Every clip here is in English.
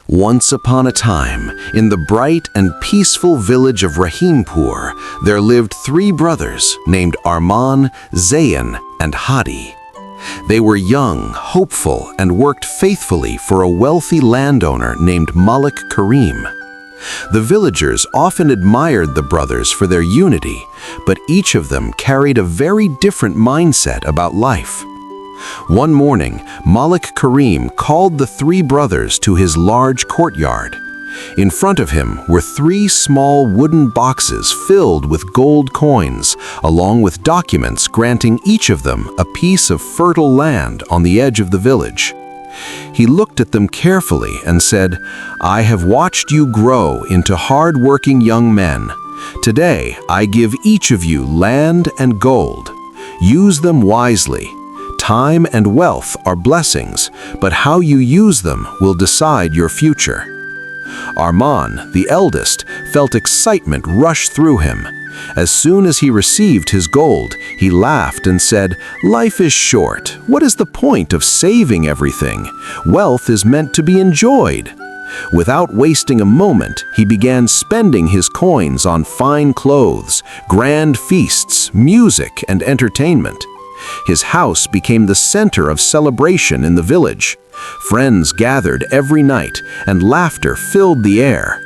Once upon a time, in the bright and peaceful village of Rahimpur, there lived three brothers named Arman, Zayn, and Hadi. They were young, hopeful, and worked faithfully for a wealthy landowner named Malik Karim. The villagers often admired the brothers for their unity, but each of them carried a very different mindset about life. One morning, Malik Karim called the three brothers to his large courtyard. In front of him were three small wooden boxes filled with gold coins, along with documents granting each of them a piece of fertile land on the edge of the village. He looked at them carefully and said, "I have watched you grow into hard-working young men. Today, I give each of you land and gold. Use them wisely. Time and wealth are blessings, but how you use them will decide your future." Arman, the eldest, felt excitement rush through him. As soon as he received his gold, he laughed and said, "Life is short. What is the point of saving everything? Wealth is meant to be enjoyed." Without wasting a moment, he began spending his coins on fine clothes, grand feasts, music, and entertainment. His house became the center of celebration in the village. Friends gathered every night, and laughter filled the air.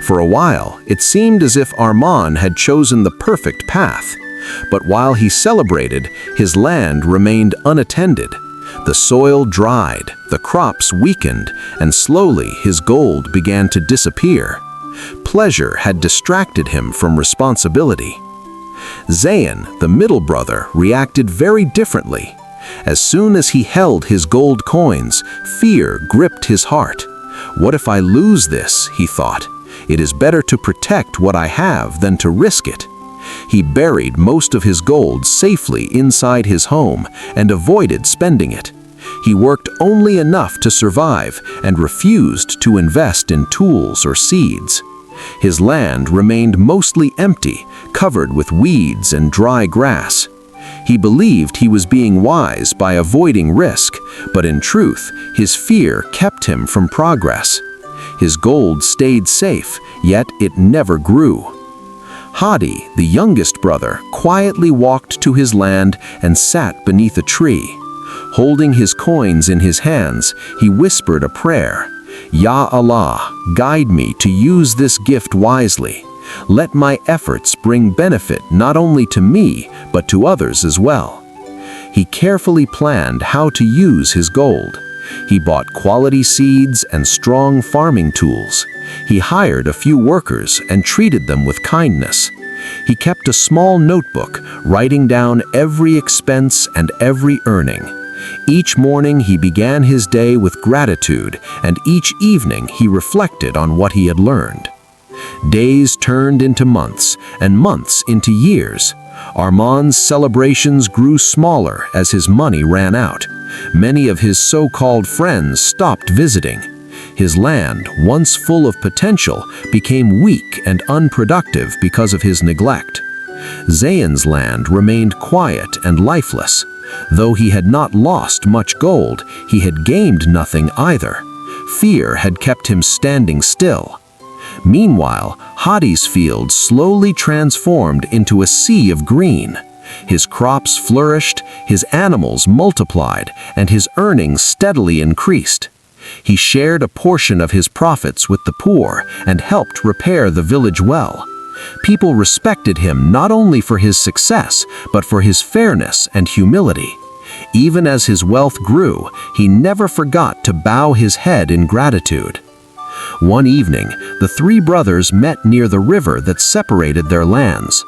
For a while, it seemed as if Arman had chosen the perfect path. But while he celebrated, his land remained unattended. The soil dried, the crops weakened, and slowly his gold began to disappear. Pleasure had distracted him from responsibility. Zayn, the middle brother, reacted very differently. As soon as he held his gold coins, fear gripped his heart. "What if I lose this?" he thought. "It is better to protect what I have than to risk it." He buried most of his gold safely inside his home and avoided spending it. He worked only enough to survive and refused to invest in tools or seeds. His land remained mostly empty, covered with weeds and dry grass. He believed he was being wise by avoiding risk, but in truth, his fear kept him from progress. His gold stayed safe, yet it never grew. Hadi, the youngest brother, quietly walked to his land and sat beneath a tree. Holding his coins in his hands, he whispered a prayer. "Ya Allah, guide me to use this gift wisely. Let my efforts bring benefit not only to me, but to others as well." He carefully planned how to use his gold. He bought quality seeds and strong farming tools. He hired a few workers and treated them with kindness. He kept a small notebook, writing down every expense and every earning. Each morning he began his day with gratitude, and each evening he reflected on what he had learned. Days turned into months, and months into years. Arman's celebrations grew smaller as his money ran out. Many of his so-called friends stopped visiting. His land, once full of potential, became weak and unproductive because of his neglect. Zayn's land remained quiet and lifeless. Though he had not lost much gold, he had gained nothing either. Fear had kept him standing still. Meanwhile, Hadi's field slowly transformed into a sea of green. His crops flourished, his animals multiplied, and his earnings steadily increased. He shared a portion of his profits with the poor and helped repair the village well. People respected him not only for his success, but for his fairness and humility. Even as his wealth grew, he never forgot to bow his head in gratitude. One evening, the three brothers met near the river that separated their lands.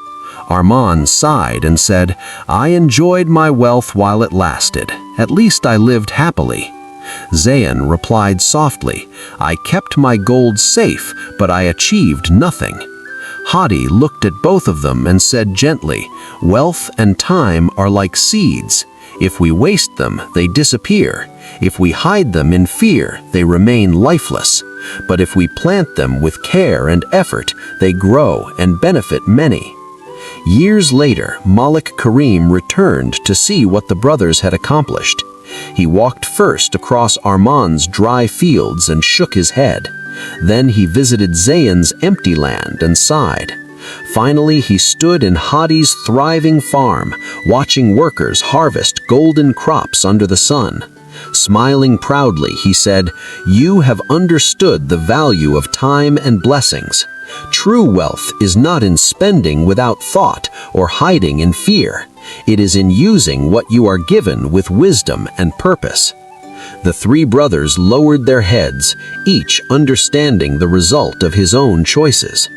Arman sighed and said, "I enjoyed my wealth while it lasted. At least I lived happily." Zayn replied softly, "I kept my gold safe, but I achieved nothing." Hadi looked at both of them and said gently, "Wealth and time are like seeds. If we waste them, they disappear. If we hide them in fear, they remain lifeless. But if we plant them with care and effort, they grow and benefit many." Years later, Malik Karim returned to see what the brothers had accomplished. He walked first across Armand's dry fields and shook his head. Then he visited Zayn's empty land and sighed. Finally, he stood in Hadi's thriving farm, watching workers harvest golden crops under the sun. Smiling proudly, he said, "You have understood the value of time and blessings. True wealth is not in spending without thought or hiding in fear. It is in using what you are given with wisdom and purpose." The three brothers lowered their heads, each understanding the result of his own choices.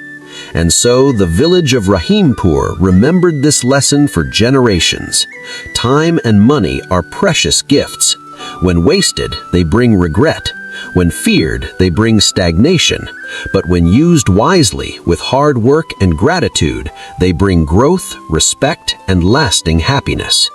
And so the village of Rahimpur remembered this lesson for generations. Time and money are precious gifts. When wasted, they bring regret. When feared, they bring stagnation. But when used wisely, with hard work and gratitude, they bring growth, respect, and lasting happiness.